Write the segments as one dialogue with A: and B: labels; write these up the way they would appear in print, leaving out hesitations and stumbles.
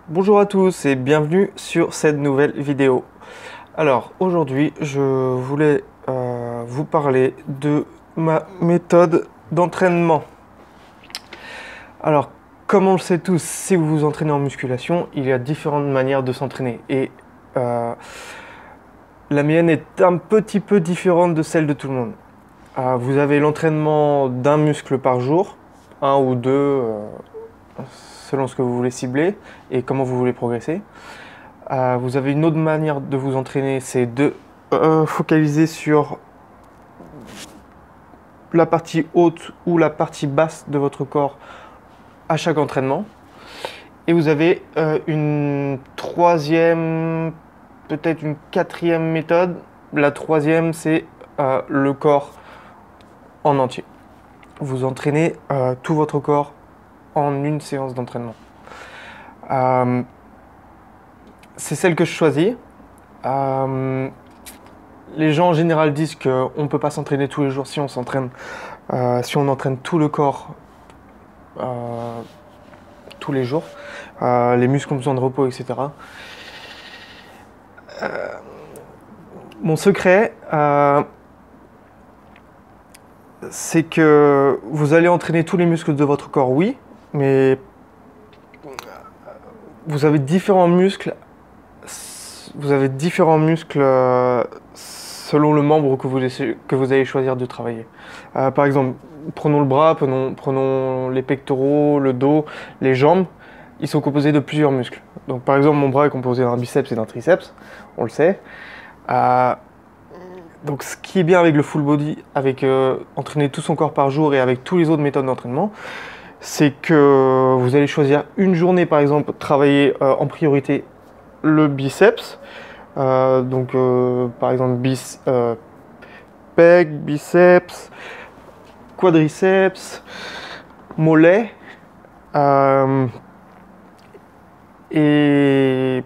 A: Bonjour à tous et bienvenue sur cette nouvelle vidéo. Alors aujourd'hui je voulais vous parler de ma méthode d'entraînement. Alors comme on le sait tous, si vous vous entraînez en musculation, il y a différentes manières de s'entraîner et la mienne est un petit peu différente de celle de tout le monde. Vous avez l'entraînement d'un muscle par jour, un ou deux selon ce que vous voulez cibler et comment vous voulez progresser. Vous avez une autre manière de vous entraîner, c'est de focaliser sur la partie haute ou la partie basse de votre corps à chaque entraînement. Et vous avez une troisième, peut-être une quatrième méthode. La troisième, c'est le corps en entier. Vous entraînez tout votre corps en une séance d'entraînement. C'est celle que je choisis. Les gens en général disent qu'on ne peut pas s'entraîner tous les jours si on s'entraîne, si on entraîne tout le corps tous les jours. Les muscles ont besoin de repos, etc. Mon secret, c'est que vous allez entraîner tous les muscles de votre corps, oui, mais vous avez différents muscles. Vous avez différents muscles selon le membre que vous allez choisir de travailler. Par exemple, prenons le bras, prenons les pectoraux, le dos, les jambes. Ils sont composés de plusieurs muscles. Donc par exemple, mon bras est composé d'un biceps et d'un triceps, on le sait. Donc ce qui est bien avec le full body, avec entraîner tout son corps par jour et avec toutes les autres méthodes d'entraînement, c'est que vous allez choisir une journée, par exemple, travailler en priorité le biceps. Par exemple, pec, biceps, quadriceps, mollet et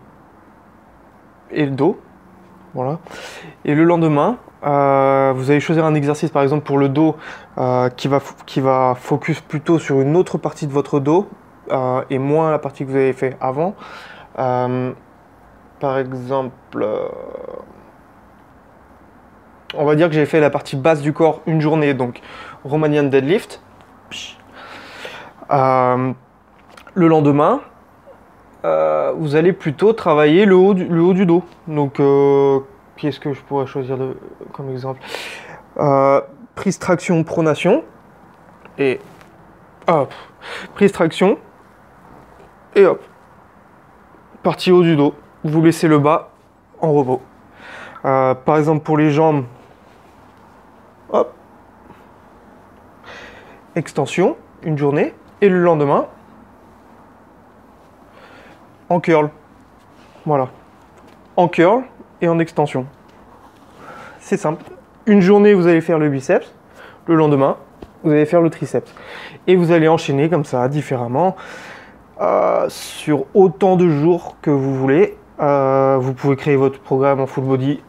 A: le dos. Voilà. Et le lendemain, vous allez choisir un exercice, par exemple pour le dos, qui va focus plutôt sur une autre partie de votre dos et moins la partie que vous avez fait avant. Par exemple, on va dire que j'ai fait la partie basse du corps une journée, donc Romanian deadlift. Le lendemain, vous allez plutôt travailler le haut du dos. Donc, qu'est-ce que je pourrais choisir comme exemple? Prise traction, pronation. Et hop. Prise traction. Et hop. Partie haut du dos. Vous laissez le bas en repos. Par exemple, pour les jambes, hop. Extension, une journée. Et le lendemain, en curl. Voilà. En curl et en extension. C'est simple. Une journée, vous allez faire le biceps. Le lendemain, vous allez faire le triceps. Et vous allez enchaîner comme ça, différemment, sur autant de jours que vous voulez. Vous pouvez créer votre programme en full body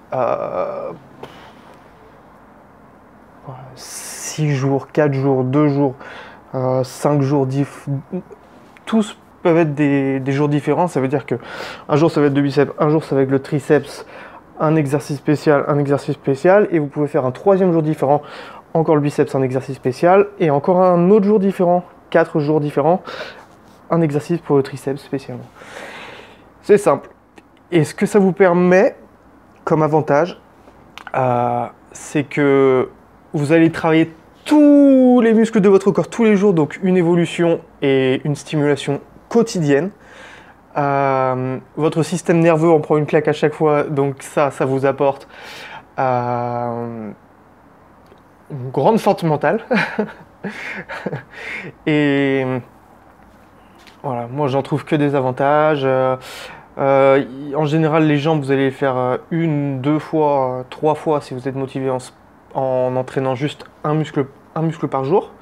A: 6 jours, 4 jours, 2 jours, 5 jours, tous peuvent être des jours différents. Ça veut dire que un jour ça va être le biceps, un jour ça va être le triceps, un exercice spécial, et vous pouvez faire un troisième jour différent, encore le biceps, un exercice spécial, et encore un autre jour différent, 4 jours différents, un exercice pour le triceps spécialement. C'est simple. Et ce que ça vous permet comme avantage, c'est que vous allez travailler tous les muscles de votre corps tous les jours, donc une évolution et une stimulation quotidienne. Votre système nerveux en prend une claque à chaque fois, donc ça vous apporte une grande force mentale. Et voilà, moi j'en trouve que des avantages. En général, les jambes, vous allez les faire une, deux fois, trois fois si vous êtes motivé en entraînant juste un muscle par jour.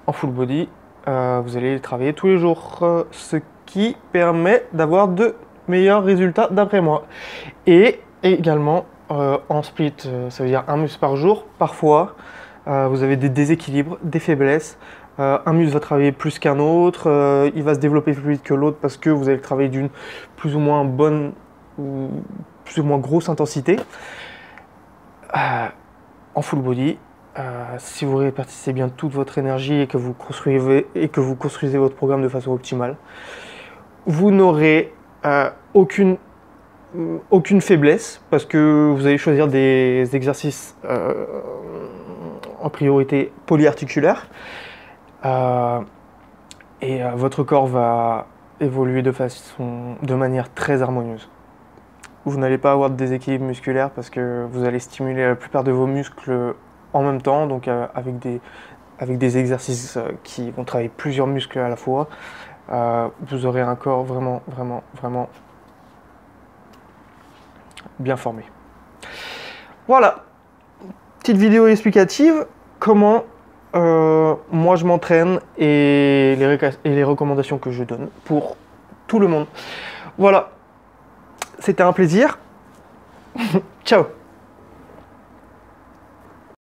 A: En full body, vous allez les travailler tous les jours, ce qui permet d'avoir de meilleurs résultats d'après moi. Et également, en split, ça veut dire un muscle par jour, parfois, vous avez des déséquilibres, des faiblesses, Un muscle va travailler plus qu'un autre, il va se développer plus vite que l'autre parce que vous allez travailler d'une plus ou moins bonne ou plus ou moins grosse intensité. En full body, si vous répartissez bien toute votre énergie et que vous construisez votre programme de façon optimale, vous n'aurez aucune faiblesse parce que vous allez choisir des exercices en priorité polyarticulaires et votre corps va évoluer de manière très harmonieuse. Vous n'allez pas avoir de déséquilibre musculaire parce que vous allez stimuler la plupart de vos muscles en même temps, donc avec des exercices qui vont travailler plusieurs muscles à la fois. Vous aurez un corps vraiment bien formé. Voilà, petite vidéo explicative, comment moi je m'entraîne et les recommandations que je donne pour tout le monde. Voilà, c'était un plaisir. Ciao.